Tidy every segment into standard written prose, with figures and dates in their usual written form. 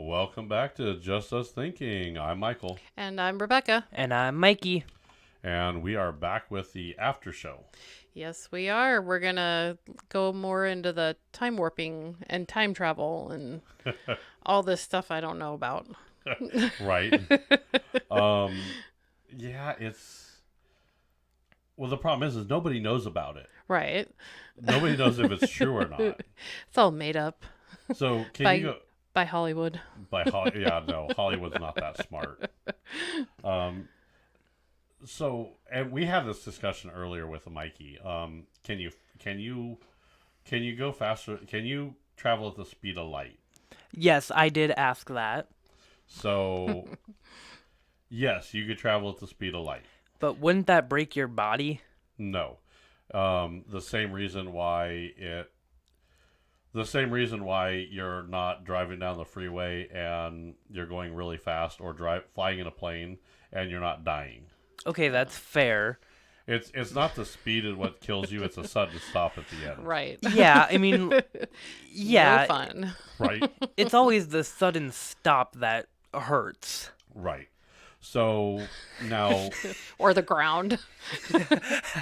Welcome back to Just Us Thinking. I'm Michael, And I'm Rebecca. And I'm Mikey. and we are back with the Aftershow. Yes, we are. We're going to go more into the time warping and time travel and all this stuff I don't know about. Right? um, yeah, well, the problem is nobody knows about it. Right. Nobody knows if it's true or not. It's all made up So can by you go by Hollywood. Yeah, no, Hollywood's not that smart. And we had this discussion earlier with Mikey. Can you go faster? Can you travel at the speed of light? Yes, I did ask that. So, yes, you could travel at the speed of light. But wouldn't that break your body? No. The same reason why you're not driving down the freeway and you're going really fast, or flying in a plane and you're not dying. Okay, that's fair. It's not the speed of what kills you, it's a sudden stop at the end. Right. Yeah, I mean, yeah, No fun. Right? it's always the sudden stop that hurts. Right. So now, Or the ground.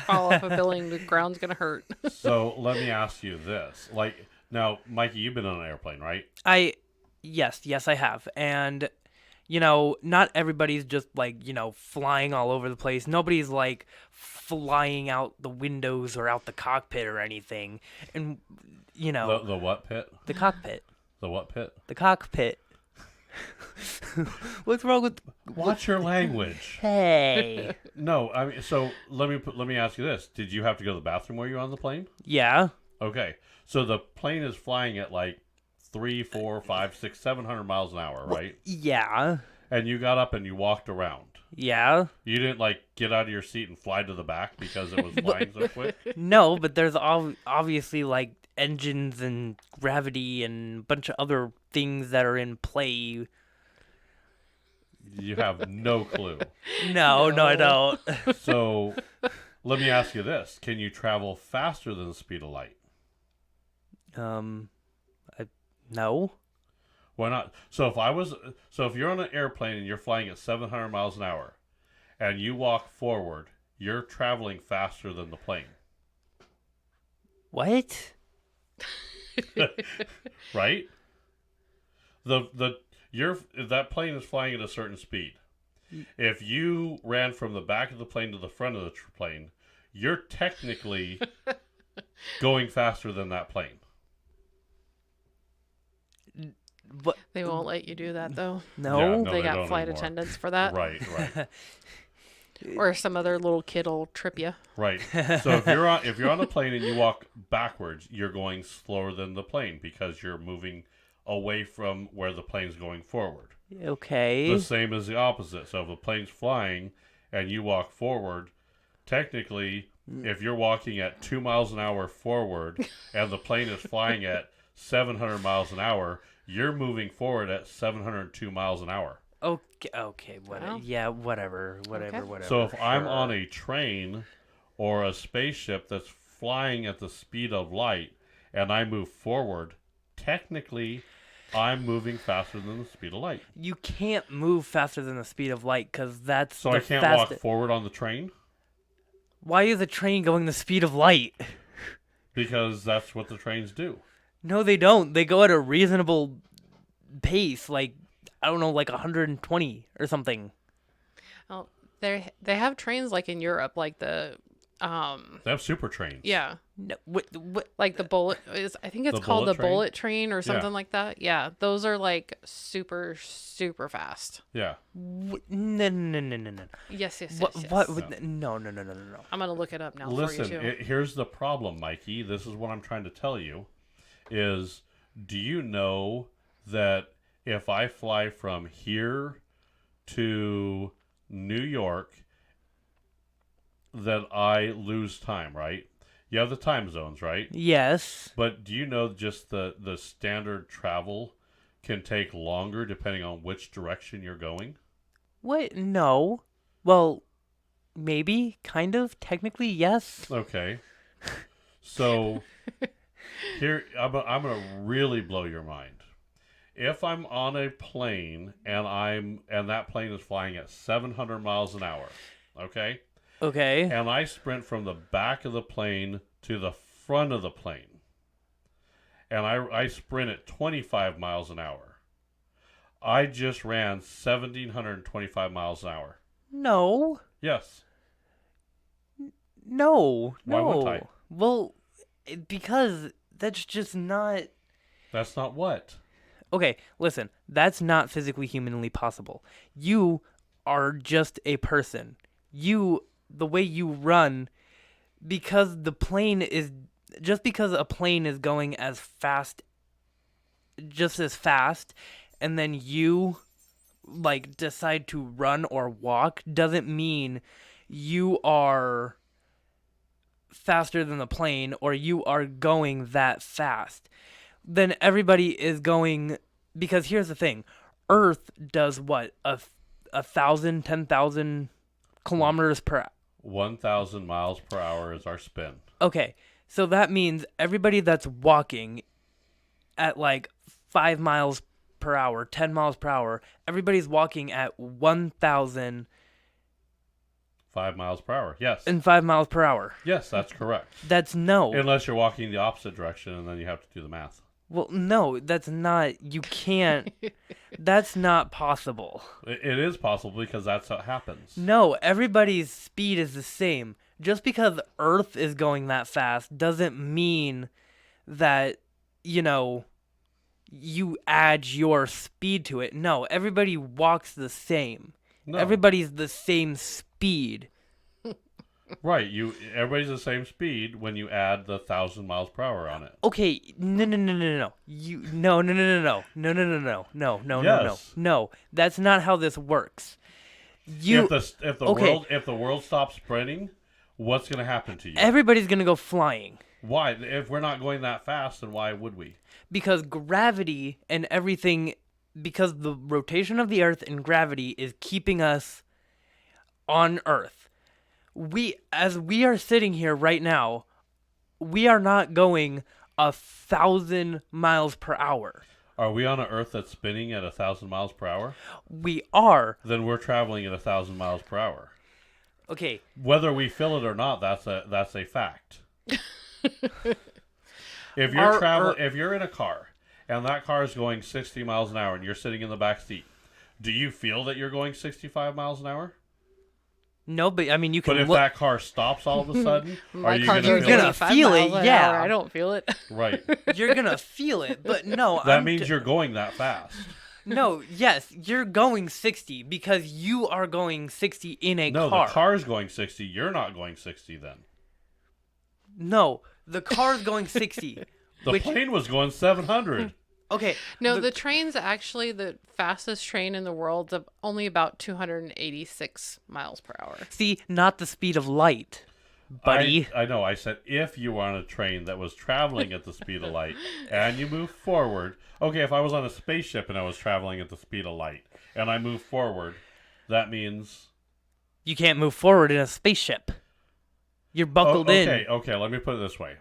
Fall off a building, the ground's going to hurt. so let me ask you this. Like, now, Mikey, you've been on an airplane, right? Yes, I have. And, not everybody's just flying all over the place. Nobody's flying out the windows or out the cockpit or anything. And, The what pit? the cockpit. The what pit? The cockpit. What's wrong with... Watch your language. Hey. No, I mean, so let me ask you this: did you have to go to the bathroom while you were on the plane? Yeah. Okay, so the plane is flying at like 3, 4, 5, 6, 700 miles an hour, right? Yeah. And you got up and you walked around. Yeah. You didn't get out of your seat and fly to the back because it was flying so quick. No, but there's obviously engines and gravity and a bunch of other things that are in play. You have no clue. No, I don't. So let me ask you this: can you travel faster than the speed of light? No. Why not? So if you're on an airplane and you're flying at 700 miles an hour, and you walk forward, you're traveling faster than the plane, What? right? That plane is flying at a certain speed. If you ran from the back of the plane to the front of the plane, you're technically going faster than that plane. But They won't let you do that, though. no. Yeah, no. They got don't flight anymore. attendants for that. Right. Or some other little kid will trip you. Right. So if you're on a plane and you walk backwards, you're going slower than the plane because you're moving away from where the plane's going forward. Okay. The same as the opposite. So if the plane's flying and you walk forward, technically, if you're walking at 2 miles an hour forward and the plane is flying at 700 miles an hour, you're moving forward at 702 miles an hour. Okay. Well. Yeah, whatever. So if I'm Sure. on a train or a spaceship that's flying at the speed of light and I move forward, technically I'm moving faster than the speed of light. You can't move faster than the speed of light because that's So the I can't fastest. walk forward on the train Why is a train going the speed of light? because that's what the trains do. No, they don't. They go at a reasonable pace, I don't know, 120 or something. Oh, they have trains like in Europe, like the They have super trains. yeah, No, what? like the bullet is. I think it's The called bullet the train? bullet train or something Yeah. like that. Yeah, those are like super fast. Yeah. No. Yes. What? No. I'm gonna look it up now Listen, for you too. here's the problem, Mikey. This is what I'm trying to tell you. Is do you know that if I fly from here to New York, that I lose time, right? You have the time zones, right? Yes. But do you know just the standard travel can take longer depending on which direction you're going? What? No. Well, maybe, kind of, technically, yes. Okay. So here, I'm going to really blow your mind. if I'm on a plane and that plane is flying at 700 miles an hour, okay? Okay. And I sprint from the back of the plane to the front of the plane. And I sprint at 25 miles an hour. I just ran 1,725 miles an hour. No. Yes. No. Why No. wouldn't I? Well, because that's just not. That's not what? Okay, listen. That's not physically humanly possible. You are just a person. The way you run, because the plane is. Just because a plane is going as fast, just as fast, and then you, like, decide to run or walk, doesn't mean you are faster than the plane or you are going that fast. Then everybody is going, because here's the thing, Earth does what, a 10,000 kilometers per 1,000 miles per hour is our spin. Okay, so that means everybody that's walking at like 5 miles per hour, 10 miles per hour, everybody's walking at 1,005 miles per hour. Yes. 5 miles per hour. Yes, that's correct. That's no. Unless you're walking the opposite direction, and then you have to do the math. Well, no, that's not. You can't. That's not possible. It is possible because that's what happens. No, everybody's speed is the same. Just because Earth is going that fast doesn't mean that, you add your speed to it. No, everybody walks the same. No. Everybody's the same speed. Right, everybody's the same speed when you add the 1,000 miles per hour on it. Okay, no. No. Yes. No. That's not how this works. If the world stops sprinting, what's going to happen to you? Everybody's gonna go flying. Why? If we're not going that fast, then why would we? Because gravity and everything, because the rotation of the Earth and gravity is keeping us on Earth. As we are sitting here right now, we are not going 1,000 miles per hour. Are we on an Earth that's spinning at 1,000 miles per hour? We are. Then we're traveling at 1,000 miles per hour. Okay. Whether we feel it or not, that's a fact. If you're in a car and that car is going 60 miles an hour and you're sitting in the back seat, do you feel that you're going 65 miles an hour? No, but I mean, you can. But if look. that car stops all of a sudden, are you car's going to You're feel gonna it? 25 feel it, miles an yeah. hour. I don't feel it. Right. You're gonna feel it, but no. That means you're going that fast. No, yes, you're going 60 because you are going 60 in a No, car. the car's going 60. You're not going 60 then. No, the car's going 60. The plane was going 700. Okay. No, the train's actually the fastest train in the world, of only about 286 miles per hour. See, not the speed of light, buddy. I know. I said if you were on a train that was traveling at the speed of light and you move forward. Okay, if I was on a spaceship and I was traveling at the speed of light and I move forward, that means... You can't move forward in a spaceship. You're buckled in. Okay, let me put it this way.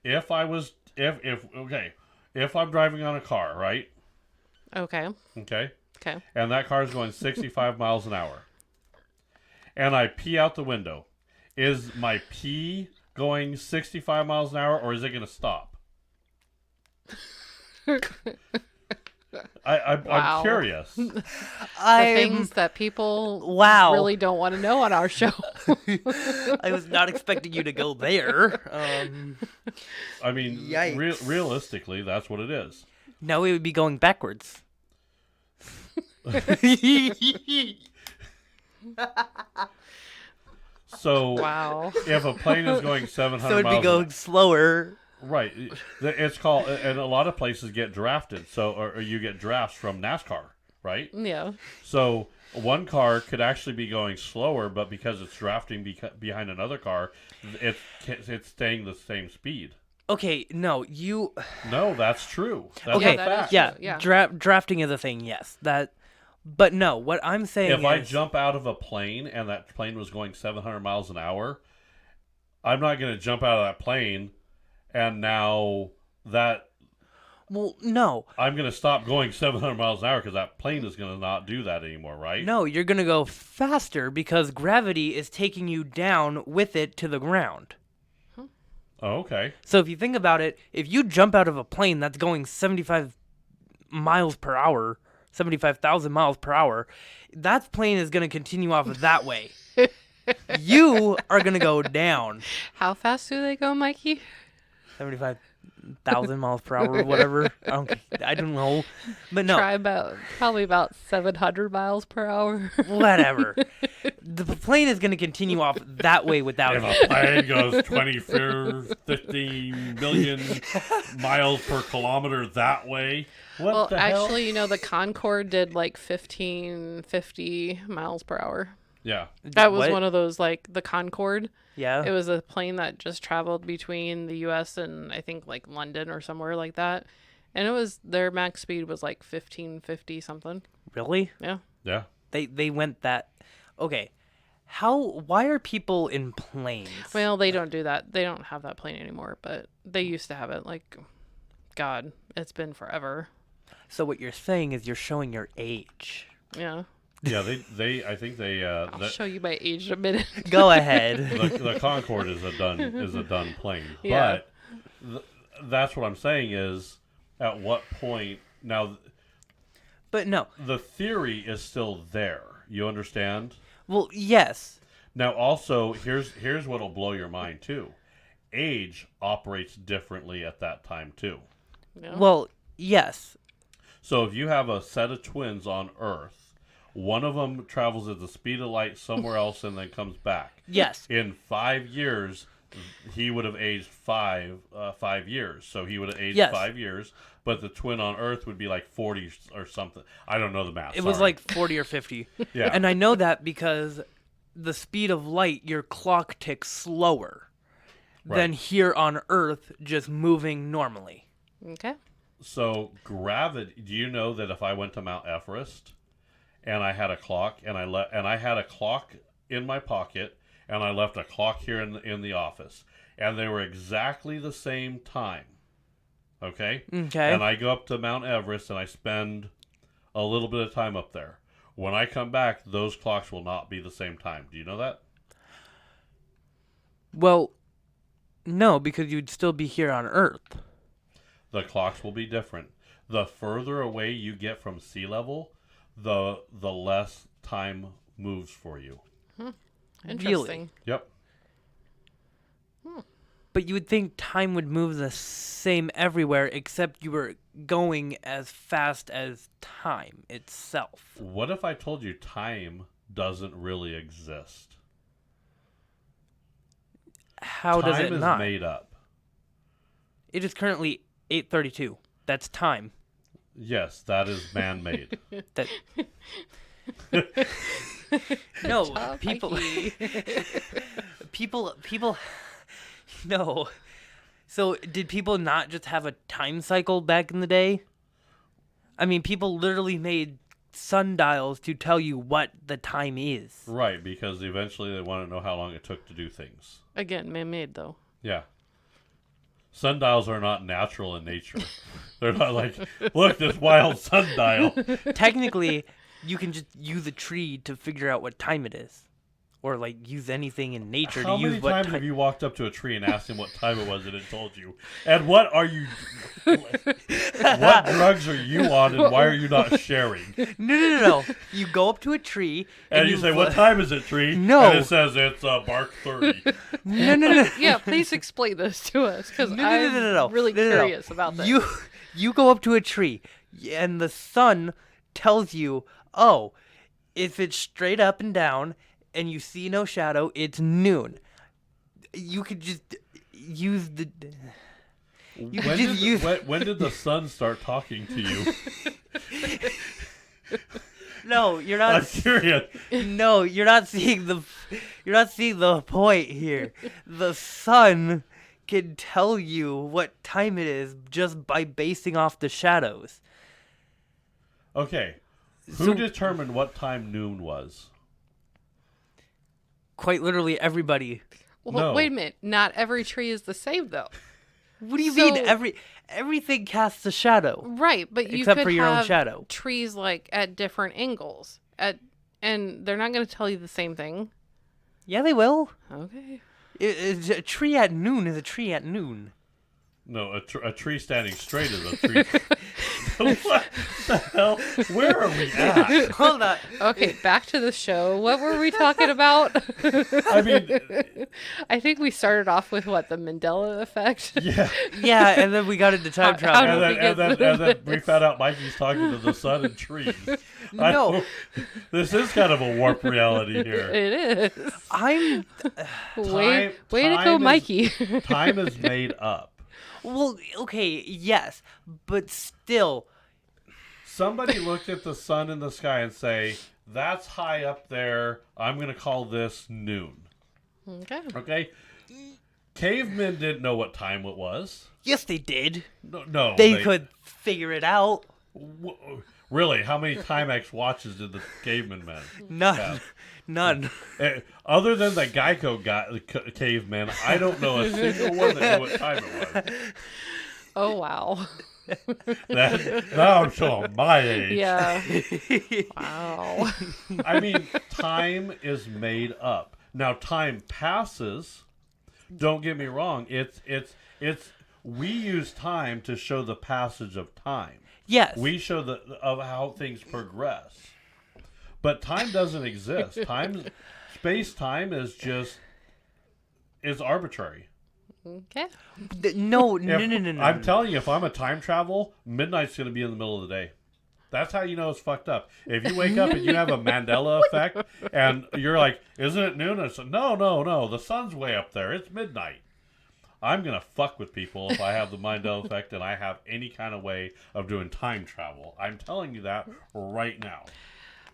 If I'm driving on a car, right? Okay. Okay. Okay. And that car is going 65 miles an hour. And I pee out the window. Is my pee going 65 miles an hour or is it going to stop? I'm Wow. curious. The things that people really don't want to know on our show. I was not expecting you to go there. I mean, Yikes. realistically, that's what it is. Now we would be going backwards. So, Wow. if a plane is going 700 So it'd miles be going slower. right, it's called, and a lot of places get drafted, or you get drafts from NASCAR, right? Yeah. So one car could actually be going slower, but because it's drafting behind another car, it's staying the same speed. Okay, no, No, that's true. That's Okay, a fact. yeah. Drafting is a thing, yes. But no, what I'm saying If is... I jump out of a plane and that plane was going 700 miles an hour, I'm not going to jump out of that plane and now that Well, no. I'm going to stop going 700 miles an hour because that plane is going to not do that anymore, right? No, you're going to go faster because gravity is taking you down with it to the ground. Oh, okay. So if you think about it, if you jump out of a plane that's going 75 miles per hour, 75,000 miles per hour, that plane is going to continue off that way. You are going to go down. How fast do they go, Mikey? 75,000 miles per hour or whatever. I don't know. But no, Try probably about 700 miles per hour. whatever. The plane is going to continue off that way without If you. a plane goes 50 million miles per kilometer that way, what Well, the hell? actually, the Concorde did like 1550 miles per hour. Yeah. That was What? one of those, like the Concorde. Yeah. It was a plane that just traveled between the U.S. and I think like London or somewhere like that. And their max speed was like 1550 something. Really? Yeah. Yeah. They went that. Okay. Why are people in planes? Well, they don't do that. They don't have that plane anymore, but they used to have it. Like, God, it's been forever. So what you're saying is you're showing your age. Yeah. Yeah, I think they I'll show you my age in a minute. Go ahead. the Concorde is a done plane. Yeah. But that's what I'm saying is at what point now But no. the theory is still there. You understand? Well, yes. Now also here's what'll blow your mind too. Age operates differently at that time too. Yeah. Well, yes. So if you have a set of twins on Earth, one of them travels at the speed of light somewhere else and then comes back. Yes. In 5 years, he would have aged 5 years. So he would have aged Yes. 5 years, but the twin on Earth would be like 40 or something. I don't know the math. It was sorry. like 40 or 50. Yeah. And I know that because the speed of light, your clock ticks slower than Right. here on Earth just moving normally. Okay. So gravity. Do you know that if I went to Mount Everest and I had a clock and I had a clock in my pocket and I left a clock here in the office and they were exactly the same time. Okay? Okay. And I go up to Mount Everest and I spend a little bit of time up there. When I come back, those clocks will not be the same time. Do you know that? Well, no, because you'd still be here on Earth. The clocks will be different. The further away you get from sea level, the less time moves for you. Interesting. Yep. But you would think time would move the same everywhere, except you were going as fast as time itself. What if I told you time doesn't really exist? How does it Time is not? made up. It is currently 8:32. That's time. Yes, that is man-made. That no job, people, Mikey. people. No. So did people not just have a time cycle back in the day? I mean, people literally made sundials to tell you what the time is. Right, because eventually they want to know how long it took to do things. Again, man-made though. Yeah. Sundials are not natural in nature. They're not like, look, this wild sundial. Technically, you can just use a tree to figure out what time it is. Or, like, use anything in nature How to many use what times time. have you walked up to a tree and asked him what time it was and it told you? And what are you... what drugs are you on and why are you not sharing? No. You go up to a tree And you say, what time is it, tree? No. And it says it's bark 30. No. Yeah, please explain this to us because No. I'm really curious about this. You go up to a tree, and the sun tells you, oh, if it's straight up and down, and you see no shadow, it's noon. You could just use the... You could just use... When did the sun start talking to you? No, you're I'm not... curious. No, you're not seeing the... You're not seeing the point here. The sun can tell you what time it is just by basing off the shadows. Okay. Who So- determined what time noon was? Quite literally everybody. Well, No. wait a minute. Not every tree is the same though. What do you So- mean? Everything casts a shadow. Right, but you Except could for your own have shadow. trees like at different angles. And they're not going to tell you the same thing. Yeah, they will. Okay. A tree at noon is a tree at noon. No, a tree standing straight is a tree. What the hell? Where are we at? Hold on. Okay, back to the show. What were we talking about? I mean, I think we started off with what, the Mandela effect? yeah. Yeah, and then we got into time How travel. did And then we found out Mikey's talking to the sun and trees. No. This is kind of a warped reality here. It is. I'm Way to time go, is- Mikey. Time is made up. well, okay, yes, but still, Somebody looked at the sun in the sky and say, "That's high up there. I'm going to call this noon." Okay. Okay? Cavemen didn't know what time it was. yes, they did. No, They could figure it out. Really, how many Timex watches did the cavemen men? None, Yeah. none. Other than the Geico cavemen, I don't know a single one that knew what time it was. Oh, wow. Now I'm showing my age. Yeah. Wow. I mean, time is made up. Now, time passes. Don't get me wrong. It's we use time to show the passage of time. Yes. We show of how things progress. But time doesn't exist. Space-time is arbitrary. Okay. No. I'm telling you, if I'm a time travel, midnight's going to be in the middle of the day. That's how you know it's fucked up. If you wake up and you have a Mandela effect, and you're like, "Isn't it noon?" And it's like, no, the sun's way up there. It's midnight. I'm going to fuck with people if I have the Mandela effect and I have any kind of way of doing time travel. I'm telling you that right now.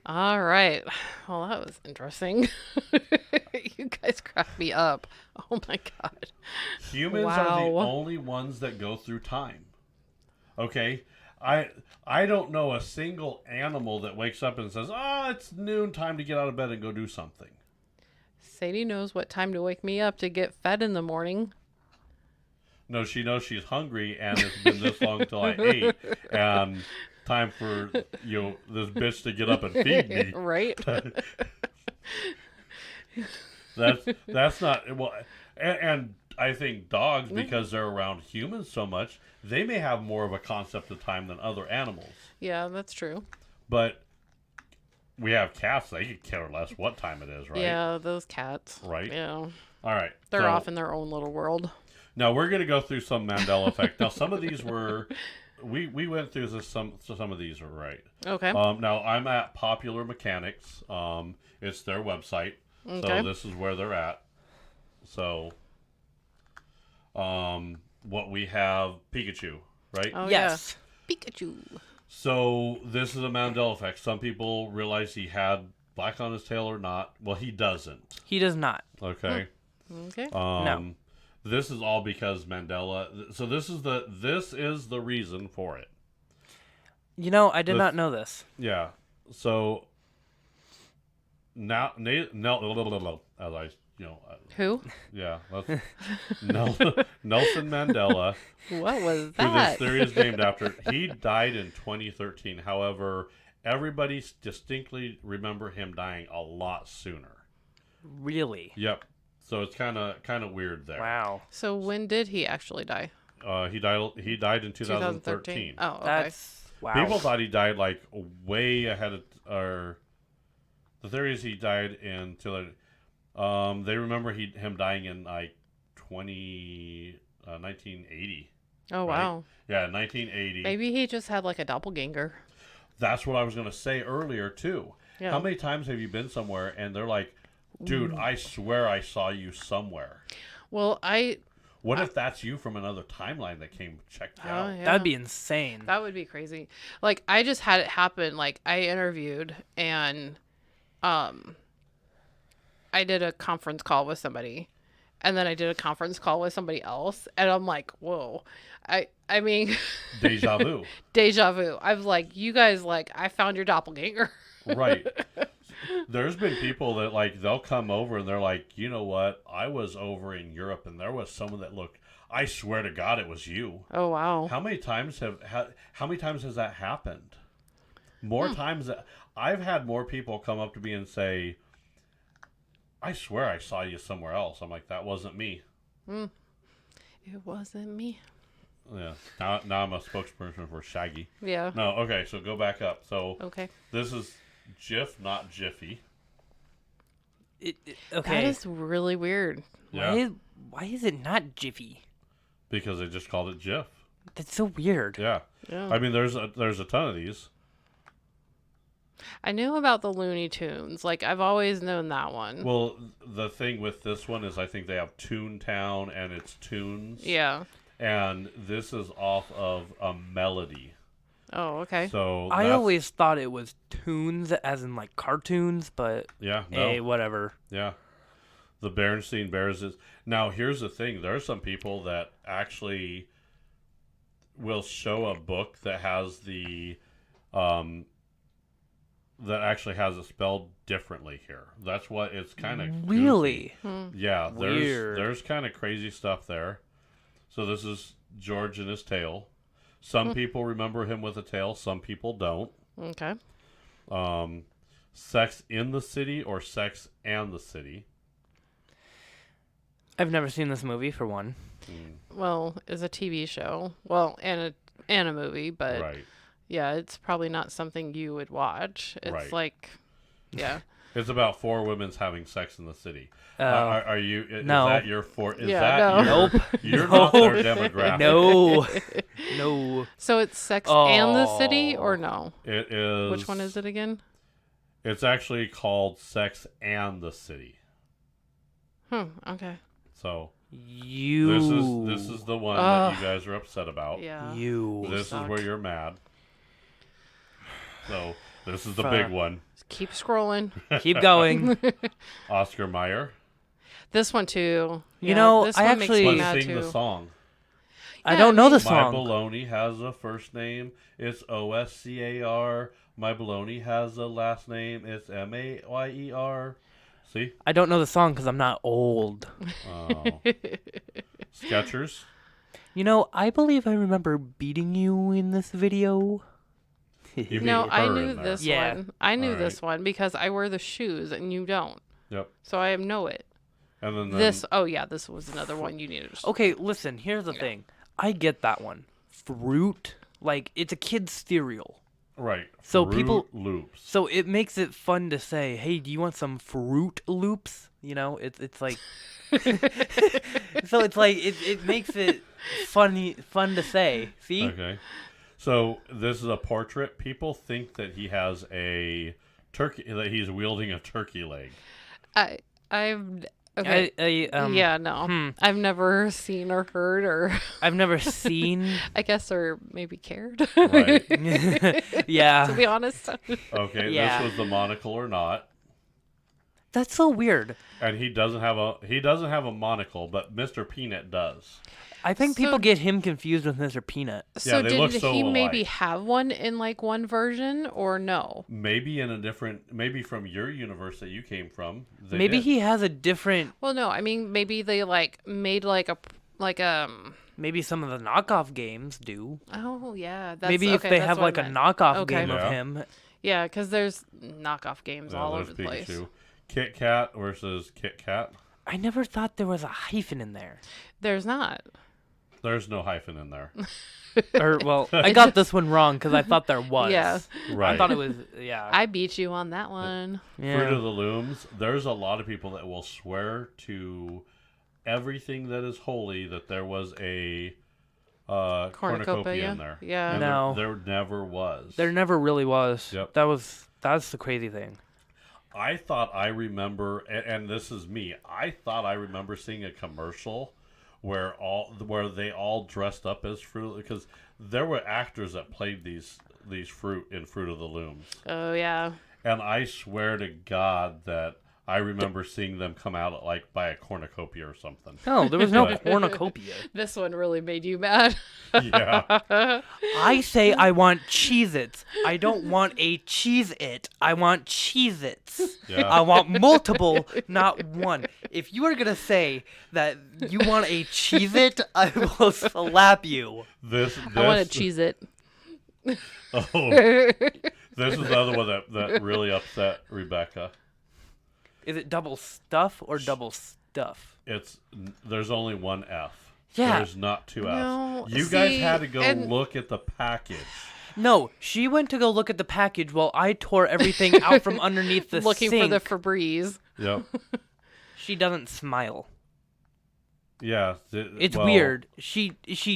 All right. Well, that was interesting. You guys cracked me up. Oh, my God. Humans are the Wow. only ones that go through time. Okay? I don't know a single animal that wakes up and says, it's noon, time to get out of bed and go do something. Sadie knows what time to wake me up to get fed in the morning. No, she knows she's hungry and it's been this long till I ate. And time for this bitch to get up and feed me. Right? That's not well, and I think dogs, because they're around humans so much, they may have more of a concept of time than other animals. Yeah, that's true. But we have cats; they could care less what time it is, right? Yeah, those cats. Right. Yeah. All right. They're so off in their own little world. now we're gonna go through some Mandela effect. Now some of these were. We went through this. Some of these are right. Okay. Now I'm at Popular Mechanics. It's their website. Okay. So this is where they're at. So, what we have, Pikachu, right? Oh, Yes. yeah. Pikachu. So this is a Mandela effect. Some people realize he had black on his tail or not. Well, he doesn't. He does not. Okay. Okay. No. This is all because Mandela. So this is the reason for it. You know, I did not know this. Yeah. So now, as I, Who? yeah, Nelson Mandela, What was who this that? theory is named after. He died in 2013. However, everybody distinctly remember him dying a lot sooner. Really? Yep. So it's kind of weird there. Wow. So when did he actually die? He died in 2013. Oh, okay. That's wow. People thought he died like way ahead of, or the theory is he died in they remember him dying in like 1980. Oh, right? wow. Yeah, 1980. Maybe he just had like a doppelganger. That's what I was going to say earlier too. Yeah. How many times have you been somewhere and they're like, "Dude, I swear I saw you somewhere." Well, What if that's you from another timeline that came checked Oh, out? yeah. That'd be insane. That would be crazy. Like, I just had it happen. Like, I interviewed and I did a conference call with somebody, and then I did a conference call with somebody else, and I'm like, whoa. I mean, Deja vu. deja vu. I was like, you guys, like, I found your doppelganger. Right. There's been people that like they'll come over and they're like, "You know what? I was over in Europe and there was someone that looked I swear to God, it was you. Oh wow. How many times has that happened? More times that I've had more people come up to me and say, I swear I saw you somewhere else. I'm like, that wasn't me. It wasn't me. Yeah. Now I'm a spokesperson for Shaggy. Yeah. No, okay, so go back up. So Okay. this is Jif, not Jiffy. Okay. That is really weird. Yeah. Why is it not Jiffy? Because they just called it Jif. That's so weird. Yeah. Yeah. I mean, there's a ton of these. I knew about the Looney Tunes. Like, I've always known that one. Well, the thing with this one is I think they have Toontown and it's Tunes. Yeah. And this is off of a melody. Oh, okay. So I that's- always thought it was tunes, as in like cartoons, but Yeah, no. hey, whatever. Yeah. The Berenstain Bears is... Now, here's the thing. There are some people that actually will show a book that has the... that actually has it spelled differently here. That's what it's kind of... Really? Yeah, Weird. there's kind of crazy stuff there. So this is George and his tail. Some people remember him with a tail. Some people don't. Okay. Sex in the City or Sex and the City. I've never seen this movie, for one. Well, it's a TV show. Well, and a movie, but Right. yeah, it's probably not something you would watch. It's Right. like, yeah. It's about 4 women's having sex in the city. Oh. Are you? Is No. that your four? Is Yeah, that no. your, Nope. You're No. not their demographic. No. No. So it's Sex and the City, Oh. or no? It is. Which one is it again? It's actually called Sex and the City. Okay. So You. this is the one that you guys are upset about. Yeah. You. This suck. is where you're mad. So this is the Fuck. big one. Keep scrolling. Keep going. Oscar Mayer. This one too. You know, this I one makes actually- me Let's mad sing too. the song. I Yeah, don't know I the mean- My song. baloney has a first name. It's Oscar. My baloney has a last name. It's Mayer. See? I don't know the song because I'm not old. Oh. Skechers. You know, I believe I remember beating you in this video. You mean No, I her knew in there. this Yeah. one. I knew All this right. one because I wear the shoes and you don't. Yep. So I know it. And then This. Oh yeah, this was another one you needed. Okay, listen, here's the thing. I get that one. Fruit, like, it's a kid's cereal. right. So Fruit people- Loops. So it makes it fun to say, hey, do you want some Fruit Loops? You know, it's like... so it's like, it makes it fun to say. See? Okay. So this is a portrait. People think that he has a turkey, that he's wielding a turkey leg. I've. Okay. Yeah, no. I've never seen or heard or I've never seen... I guess or maybe cared. Right. yeah. To be honest. Okay. Yeah. This was the monocle or not. That's so weird. And he doesn't have a monocle, but Mr. Peanut does. I think So- people get him confused with Mr. Peanut. So they look did so he maybe alike. have one in like one version or no? Maybe in a different, maybe from your universe that you came from. they Maybe did. he has a different... Well, no. I mean, maybe they like made like Maybe some of the knockoff games do. Oh yeah. That's, Maybe if okay, they that's have what I like a meant. knockoff Okay. game Yeah. of him. Yeah, because there's knockoff games Yeah, all there's over the place. Pikachu. Kit Kat versus Kit Kat. I never thought there was a hyphen in there. There's not. There's no hyphen in there. Or, well, I got this one wrong because I thought there was. Yeah. Right. I thought it was, yeah. I beat you on that one. yeah. Fruit of the Looms. There's a lot of people that will swear to everything that is holy that there was a cornucopia in there. Yeah. And No. there never was. There never really was. Yep. That's the crazy thing. I thought I remember, and this is me. I thought I remember seeing a commercial where they all dressed up as fruit, because there were actors that played these fruit in Fruit of the Looms, Oh yeah. and I swear to God that I remember seeing them come out like by a cornucopia or something. No, there was no But- cornucopia. This one really made you mad. Yeah. I say I want Cheez-Its. I don't want a Cheez-It. I want Cheez-Its. Yeah. I want multiple, not one. If you are going to say that you want a Cheez-It, I will slap you. This I want to cheese it. Oh, this is the other one that really upset Rebecca. Is it double stuff or double stuff? There's only one F. Yeah. There's not two F's. No, You guys see, had to go and- look at the package. No, she went to go look at the package while I tore everything out from underneath the Looking sink. for the Febreze. Yep. She doesn't smile. Yeah. It's well, weird. She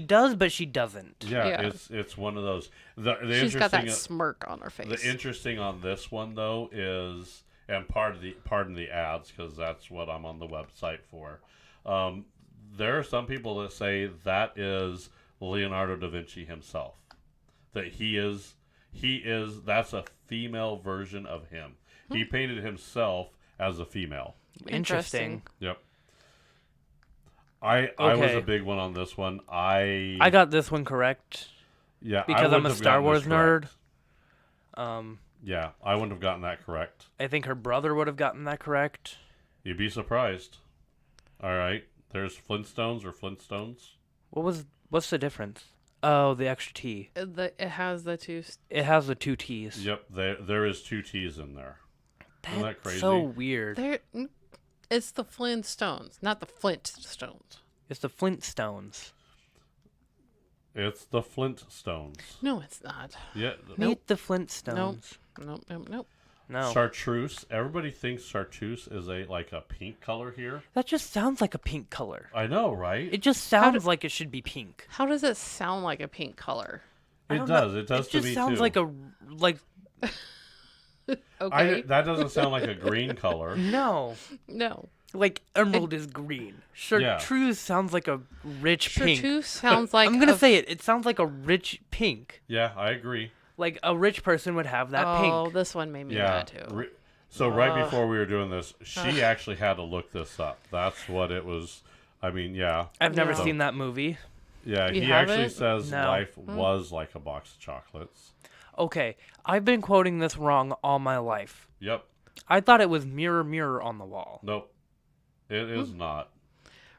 does, but she doesn't. Yeah, Yeah. it's one of those. The She's got that interesting- smirk on her face. The interesting on this one though is, and pardon the ads because that's what I'm on the website for. There are some people that say that is Leonardo da Vinci himself. That that's a female version of him. He painted himself as a female. Interesting. Yep. I was Okay. a big one on this one. I got this one correct yeah I because I'm wouldn't a have Star gotten Wars this nerd. correct. Yeah, I wouldn't have gotten that correct. I think her brother would have gotten that correct. You'd be surprised. All right, there's Flintstones or Flintstones. What's the difference? Oh, the extra T. It has the two. It has the two T's. Yep, there is two T's in there. Isn't that crazy? So weird. There, it's the Flintstones, not the Flintstones. It's the Flintstones. It's the Flintstones. No, it's not. Yeah. Meet the Flintstones. Nope. No. Chartreuse. Everybody thinks chartreuse is like a pink color here. That just sounds like a pink color. I know, right? It just sounds like it should be pink. How does it sound like a pink color? I It don't does. know. It does It to just me sounds too. like Okay. That doesn't sound like a green color. no. No. Like emerald is green. Chartreuse sounds like a rich pink. Chartreuse sounds like. I'm gonna say it. It sounds like a rich pink. Yeah, I agree. Like a rich person would have that Oh, pink. this one made me Yeah. mad too. So right before we were doing this, she actually had to look this up. That's what it was. I mean, yeah. I've never Yeah. seen that movie. Yeah, You he actually haven't? says No. life was like a box of chocolates. Okay, I've been quoting this wrong all my life. Yep. I thought it was mirror, mirror on the wall. Nope. It is not.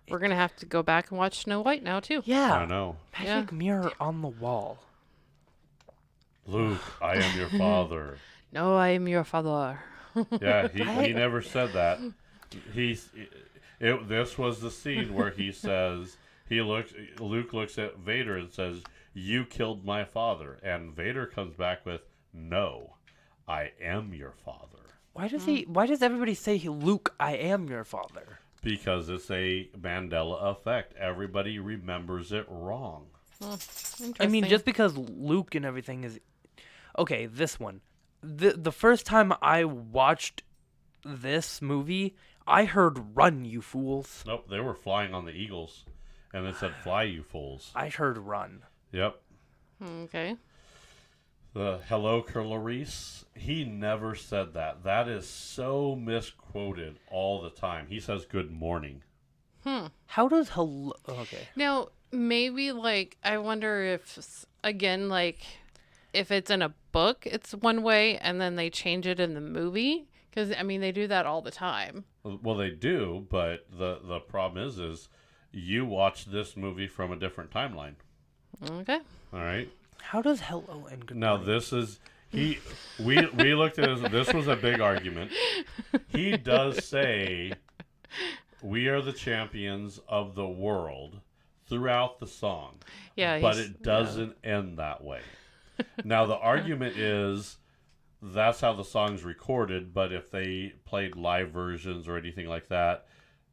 We're gonna have to go back and watch Snow White now too. Yeah. I know. Magic Yeah. mirror on the wall. Luke, I am your father. No, I am your father. Yeah, he never said that. This was the scene where he says, Luke looks at Vader and says, "You killed my father." And Vader comes back with, "No, I am your father." Why does everybody say, Luke, I am your father? Because it's a Mandela effect. Everybody remembers it wrong. I mean, just because Luke and everything is... Okay, this one. The first time I watched this movie, I heard "Run, you fools." Nope, they were flying on the eagles. And it said, "Fly, you fools." I heard "Run." Yep. Okay. The hello, Clarice. He never said that. That is so misquoted all the time. He says good morning. How does hello... Okay. Now, maybe like I wonder if again like if it's in a book it's one way and then they change it in the movie because I mean they do that all the time. Well, they do, but the problem is you watch this movie from a different timeline. Okay. All right. How does hello and good Now morning... this is we looked at this was a big argument. He does say we are the champions of the world throughout the song. Yeah. But it doesn't end that way. Now the argument is that's how the song's recorded, but if they played live versions or anything like that,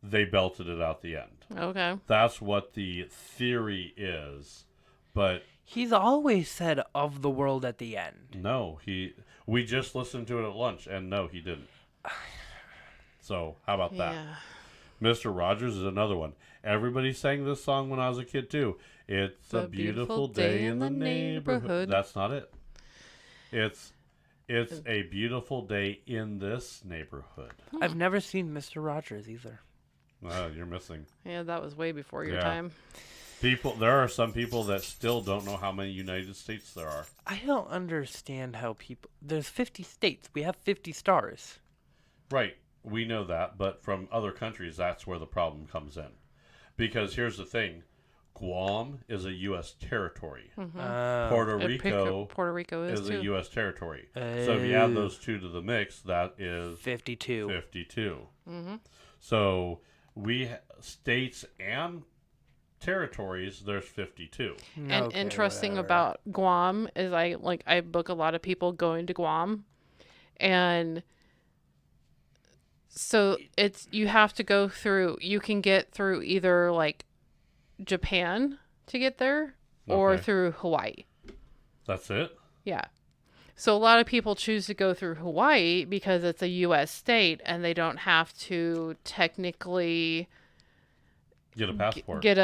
they belted it out the end. Okay. That's what the theory is. But He's always said "of the world" at the end. no, we just listened to it at lunch and no, he didn't. So, how about that? Yeah. Mr. Rogers is another one. Everybody sang this song when I was a kid too. It's a beautiful day in the neighborhood. That's not it. It's It's a beautiful day in this neighborhood. I've never seen Mr. Rogers either. Oh, you're missing. Yeah, that was way before your Yeah. time. There are some people that still don't know how many United States there are. I don't understand how people. There's 50 states. We have 50 stars. Right, we know that, but from other countries, that's where the problem comes in. Because here's the thing. Guam is a U.S. territory. Puerto Rico Puerto Rico is is too. a U.S. territory. So if you add those two to the mix, that is 52. 52. So states and territories, there's 52. And Okay, interesting whatever. about Guam is I book a lot of people going to Guam, and so you have to go through. You can get through either like Japan to get there or Okay. through Hawaii. That's it? Yeah. So a lot of people choose to go through Hawaii because it's a U.S. state and they don't have to technically Get a passport. get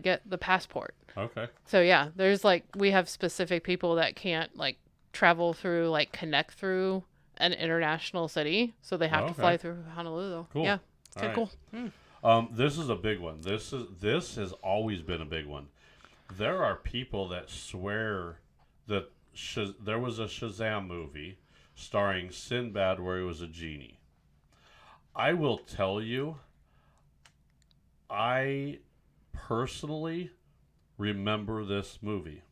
get the passport. Okay. So yeah, there's we have specific people that can't travel through connect through an international city, so they have to Okay. fly through Honolulu. Cool. Yeah, it's All kind of right. cool. This is a big one. This has always been a big one. There are people that swear that there was a Shazam movie starring Sinbad where he was a genie. I will tell you, I personally remember this movie.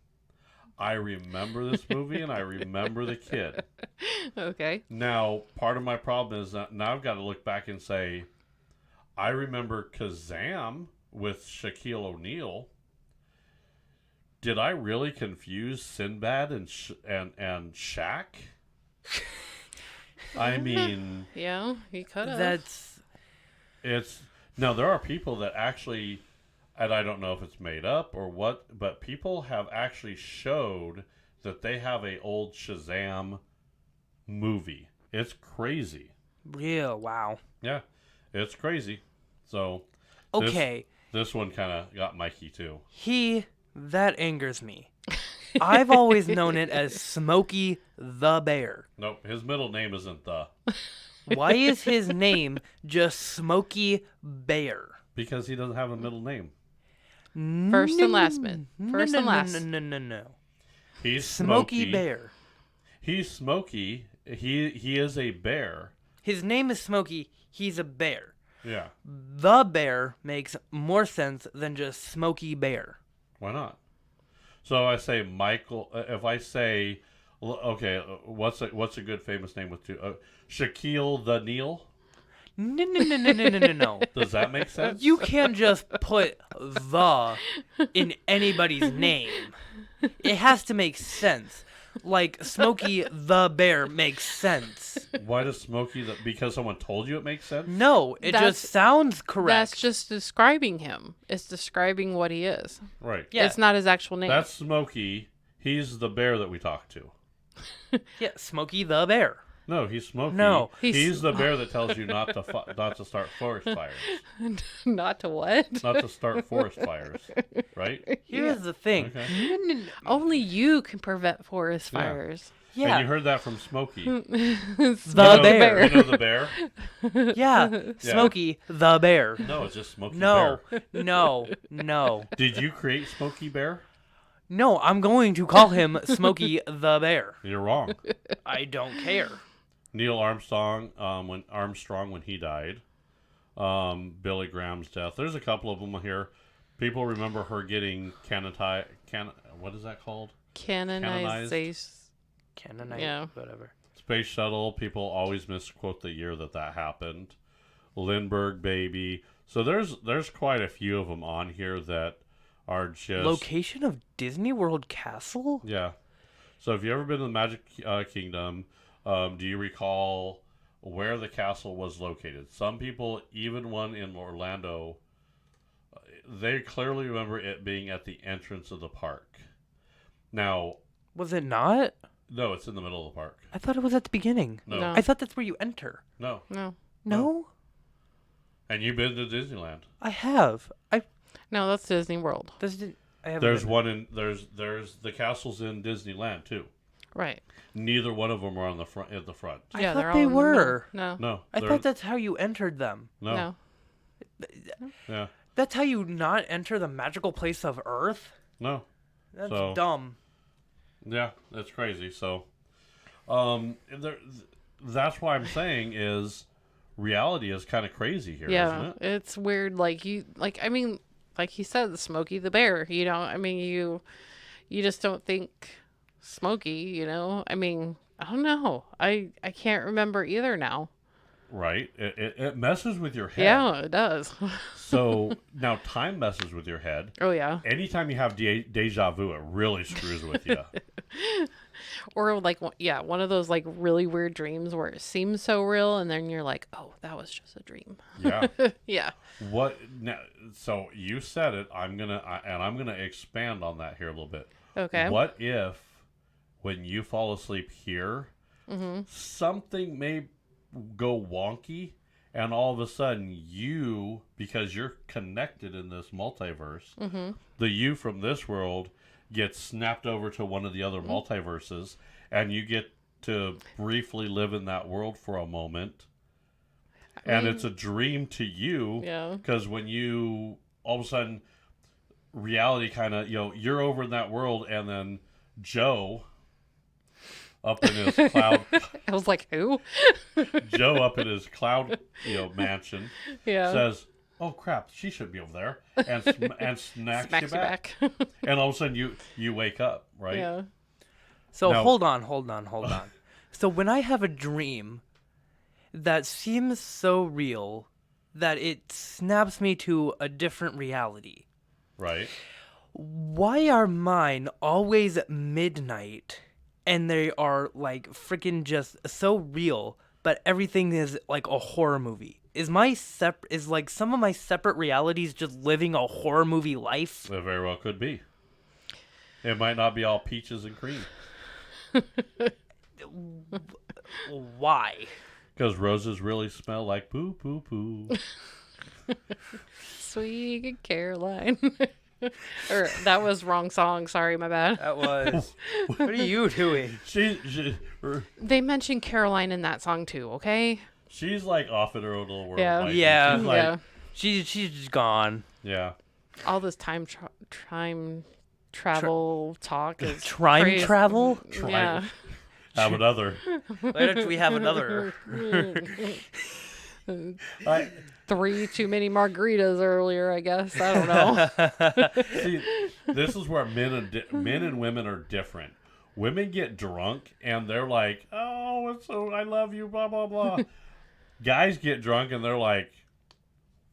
I remember this movie and I remember the kid. Okay. Now, part of my problem is that now I've got to look back and say, I remember Kazam with Shaquille O'Neal. Did I really confuse Sinbad and Shaq? I mean, Yeah, he could have. That's no. There are people that actually, and I don't know if it's made up or what, but people have actually showed that they have a old Shazam movie. It's crazy. real. Wow. Yeah, it's crazy. So, Okay. this one kind of got Mikey too. That angers me. I've always known it as Smokey the Bear. Nope, his middle name isn't the. Why is his name just Smokey Bear? Because he doesn't have a middle name. First and last, man. First no, and no, last. No. He's Smokey Smokey. Bear. He's Smokey. He is a bear. His name is Smokey. He's a bear. Yeah. The Bear makes more sense than just Smokey Bear. Why not? So I say Michael. If I say, okay, what's a good famous name with two? Shaquille the Neal. No. Does that make sense? You can't just put the in anybody's name. It has to make sense. Like Smokey the Bear makes sense. Why does Smokey because someone told you it makes sense? No, it just sounds correct. That's just describing him. It's describing what he is. Right. Yeah. It's not his actual name. That's Smokey. He's the bear that we talked to. Yeah, Smokey the Bear. No, he's Smokey. No. He's the bear that tells you not to start forest fires. Not to what? Not to start forest fires, right? Here's the thing. Okay. Only you can prevent forest Yeah. fires. And Yeah, you heard that from Smokey. the bear. You know the bear? Yeah, Smokey the Bear. No, it's just Smokey No, Bear. no. Did you create Smokey Bear? No, I'm going to call him Smokey the Bear. You're wrong. I don't care. Neil Armstrong, when he died, Billy Graham's death. There's a couple of them here. People remember her getting what is that called? Canonization. Canaanite, Yeah. whatever. Space shuttle. People always misquote the year that happened. Lindbergh baby. So there's quite a few of them on here that are just Location of Disney World Castle? yeah. So if you ever been to the Magic Kingdom, do you recall where the castle was located? Some people, even one in Orlando, they clearly remember it being at the entrance of the park. Now, Was it not? no, it's in the middle of the park. I thought it was at the beginning. No, No. I thought that's where you enter. no. No. No? And you've been to Disneyland. I have. No, that's Disney World. I haven't There's been. one in there's the castles in Disneyland too. Right. Neither one of them are on the front at the front. I Yeah, thought they're they all in the middle. were. No. No, I they're- thought that's how you entered them. no, yeah, That's how you not enter the magical place of Earth? no, That's So- dumb. yeah. That's crazy. So, that's why I'm saying is reality is kind of crazy here, Yeah, isn't it? it's weird. Like I mean, like he said, Smokey the Bear. You know, I mean, you just don't think Smokey. You know, I mean, I don't know. I can't remember either now. Right. It messes with your head. Yeah, it does. So now time messes with your head. Oh yeah. Anytime you have deja vu, it really screws with you. Or like one of those like really weird dreams where it seems so real, and then you're like, oh, that was just a dream. Yeah. Yeah. What now? So you said it. I'm gonna expand on that here a little bit. Okay. What if when you fall asleep here, something may go wonky, and all of a sudden you, because you're connected in this multiverse, the you from this world gets snapped over to one of the other multiverses, and you get to briefly live in that world for a moment. And it's a dream to you, Yeah. because when you all of a sudden reality kind of, you're over in that world, and then Joe up in his cloud I was like, who? Joe up in his cloud mansion Yeah. says, oh crap, she should be over there, and smacks you Smacks back. And all of a sudden you wake up, right? Yeah. So Now- hold on. So when I have a dream that seems so real that it snaps me to a different reality, Right. why are mine always midnight and they are like freaking just so real, but everything is like a horror movie? Is like some of my separate realities just living a horror movie life? It very well could be. It might not be all peaches and cream. Why? Because roses really smell like poo, poo, poo. Sweet Caroline. Or that was wrong song. Sorry, my bad. That was. What are you doing? They mentioned Caroline in that song too. Okay. She's like off in her own little world. Yeah. Mike. Yeah. She's like, Yeah. She's just gone. yeah. All this time travel talk is Time crazy. travel? Yeah. Have another. Why don't we have another? I, 3 too many margaritas earlier, I guess. I don't know. See, this is where men and women are different. Women get drunk and they're like, "Oh, it's so I love you," blah blah blah. Guys get drunk and they're like,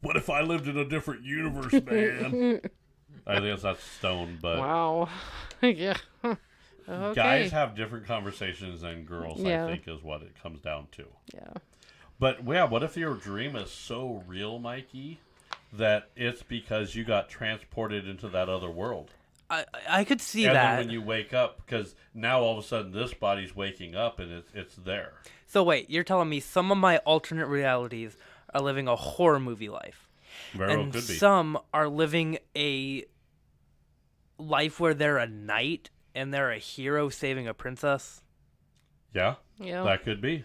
"What if I lived in a different universe, man?" I think that's stone, but Wow. Yeah. Okay. guys have different conversations than girls. Yeah. I think is what it comes down to. Yeah. But yeah, what if your dream is so real, Mikey, that it's because you got transported into that other world? I could see And that. then when you wake up, because now all of a sudden this body's waking up and it's there. So wait, you're telling me some of my alternate realities are living a horror movie life, Very well and could be. some are living a life where they're a knight and they're a hero saving a princess? Yeah, Yeah. that could be.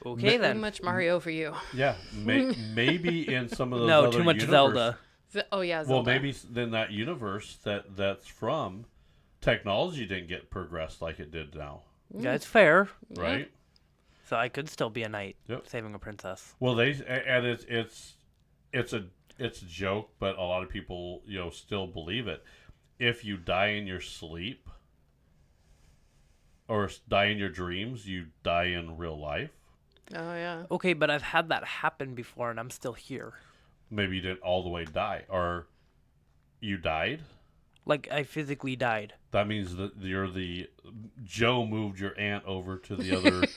Okay Too then. much Mario for you. Yeah, maybe in some of those No, other too much universe- Zelda. Oh yeah. Well, Zelda. maybe then that universe that's from, technology didn't get progressed like it did now, Yeah, it's fair. right? So I could still be a knight Yep. saving a princess. Well, it's a joke, but a lot of people still believe it. If you die in your sleep or die in your dreams, you die in real life. Oh yeah. Okay, but I've had that happen before and I'm still here. Maybe you didn't all the way die, or you died. Like I physically died. That means that Joe moved your aunt over to the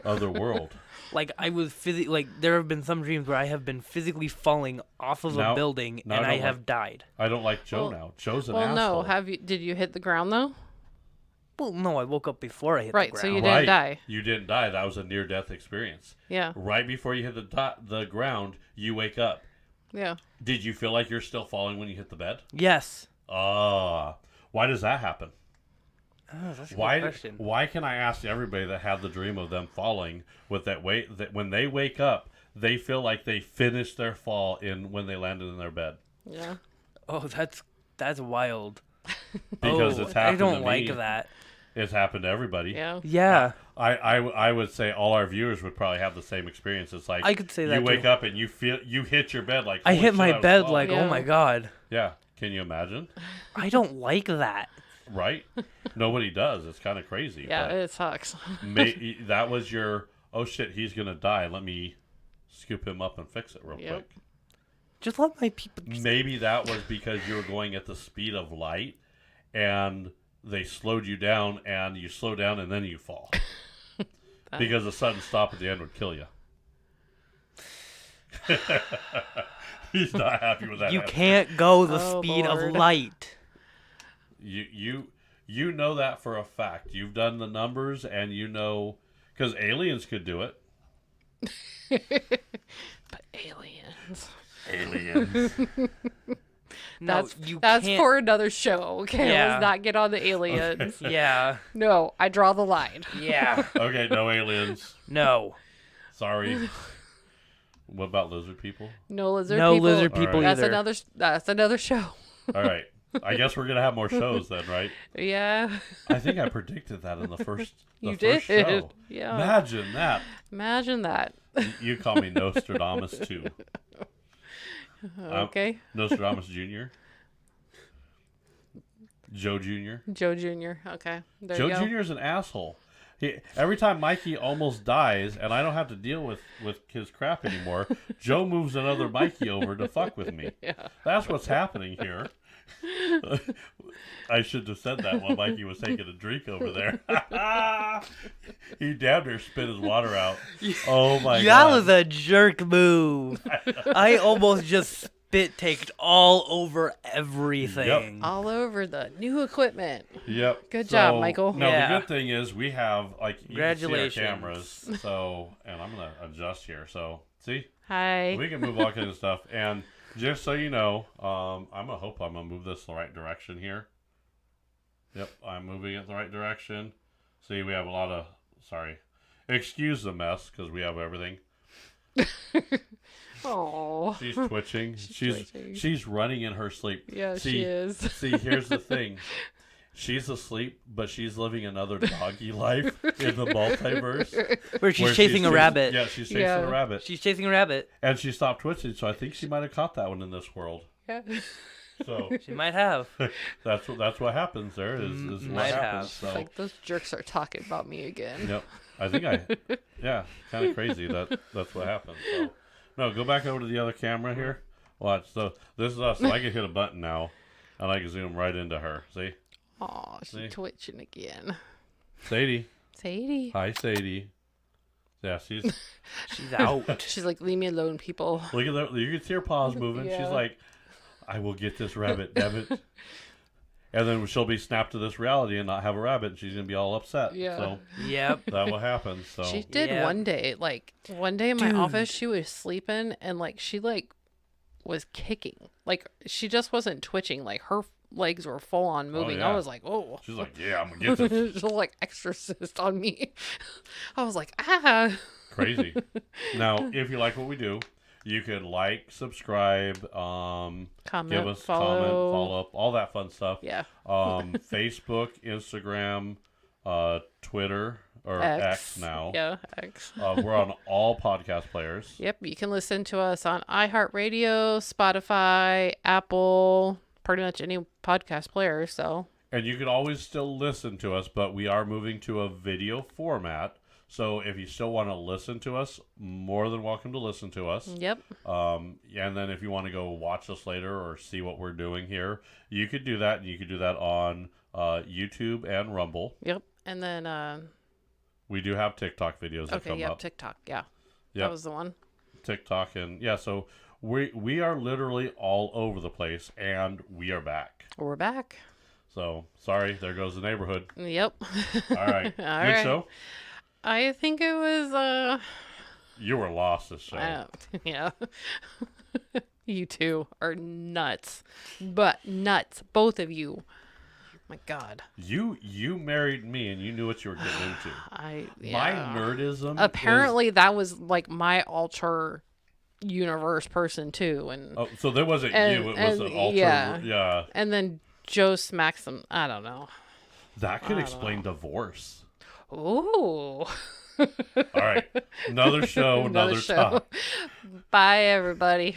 other world. Like I was like there have been some dreams where I have been physically falling off of Now- a building now and I I don't have like- died. I don't like Joe Well- now. Joe's an Well, asshole. no. Did you hit the ground though? Well, no, I woke up before I hit Right, the so ground. you didn't die. You didn't die. That was a near-death experience. Yeah. Right before you hit the ground, you wake up. Yeah. Did you feel like you're still falling when you hit the bed? Yes. Why does that happen? Oh, that's a good Why? question. Why can I ask everybody that had the dream of them falling with that weight that when they wake up, they feel like they finished their fall in when they landed in their bed Yeah. Oh, that's wild. because Oh, it's I happened don't to like me. that. It's happened to everybody. Yeah. Yeah, I would say all our viewers would probably have the same experience. It's like I could say that you wake too. up and you hit your bed like I holy hit shit, my was bed falling. like, oh my Yeah. god. Yeah. Can you imagine? I don't like that. Right? Nobody does. It's kind of crazy. Yeah, but it sucks. that was your oh shit, he's gonna die. Let me scoop him up and fix it real Yep. quick. Just let my people. Maybe that was because you were going at the speed of light and they slowed you down and you slow down and then you fall. Because a sudden stop at the end would kill you. He's not happy with that. You answer. can't go the Oh, speed Lord. of light. You know that for a fact. You've done the numbers and you know because aliens could do it. But aliens. Aliens. No, That's can't. for another show. Okay, Yeah. let's not get on the aliens. Yeah, No, I draw the line. yeah. Okay, no aliens. No, Sorry. What about lizard people? No lizard no people. lizard people Alright. either. That's another show. All right. I guess we're gonna have more shows then, right? Yeah. I think I predicted that in the first. You first did. Show. Yeah. Imagine that. Imagine that. You call me Nostradamus too. Okay. Nostradamus Jr. Joe Jr. Joe Jr. Okay. There Joe you go. Jr. is an asshole. Every time Mikey almost dies, and I don't have to deal with his crap anymore, Joe moves another Mikey over to fuck with me. Yeah. That's what's happening here. I should have said that while Mikey was taking a drink over there. He damn near spit his water out. Oh my That god. was a jerk move. I almost just spit taked all over everything. All over the new equipment. Yep. Good job, Michael. No, Yeah. the good thing is we have like you can see our Congratulations. cameras. So, and I'm gonna adjust here. So, see, Hi. we can move all kinds of stuff. And just so you know, I'm gonna move this the right direction here. Yep, I'm moving it the right direction. See, we have a lot of excuse the mess because we have everything. Oh. She's twitching. twitching. She's running in her sleep. Yeah, she is. See, here's the thing. She's asleep, but she's living another doggy life in the multiverse. Where she's where chasing a rabbit. Yeah, she's chasing Yeah. a rabbit. She's chasing a rabbit. And she stopped twitching, so I think she might have caught that one in this world. Yeah. So She might have. that's what happens there is what Might happens. have. So Like those jerks are talking about me again. yep. I think kind of crazy that's what happened. So no, go back over to the other camera here. Watch. So this is us. So I can hit a button now and I can zoom right into her. See? Oh, she's See? twitching again. Sadie. Sadie. Hi, Sadie. Yeah, she's She's out. She's like, leave me alone, people. look at that. You can see her paws moving. She's Yeah. like, I will get this rabbit, damn it. And then she'll be snapped to this reality and not have a rabbit, and she's gonna be all upset. Yeah. So Yep. that will happen. So She did Yeah. one day. Like one day in my Dude. office, she was sleeping and like she like was kicking. Like she just wasn't twitching. Like her legs were full on moving. yeah. I was like, oh. she's like, yeah, I'm gonna get this. She's like exorcist on me. I was like, ah. Crazy. Now, if you like what we do, you could like, subscribe, give Comment, us follow. comment, follow up, all that fun stuff. Yeah. Facebook, Instagram, Twitter, or X now. Yeah, X. We're on all podcast players. Yep, you can listen to us on iHeartRadio, Spotify, Apple, pretty much any podcast player. So And you can always still listen to us, but we are moving to a video format. So if you still want to listen to us, more than welcome to listen to us. yep, And then if you want to go watch us later or see what we're doing here, you could do that. And you could do that on YouTube and Rumble. yep, and then We do have TikTok videos that okay, come yep, up. TikTok, yeah, Yep. that was the one. TikTok and yeah, so we are literally all over the place, and we are back. We're back. So sorry, there goes the neighborhood. Yep. All right, All good right. show. I think it was You were lost this show. yeah. You two are nuts, but nuts, both of you. My God. You married me and you knew what you were getting into. My Yeah. nerdism. Apparently, that was like my alter universe person too, and So there wasn't and, you. It was and an alter. yeah, Yeah. and then Joe smacks him. I don't know. That could I don't explain divorce. Ooh. All right. Another show, another time. Bye, everybody.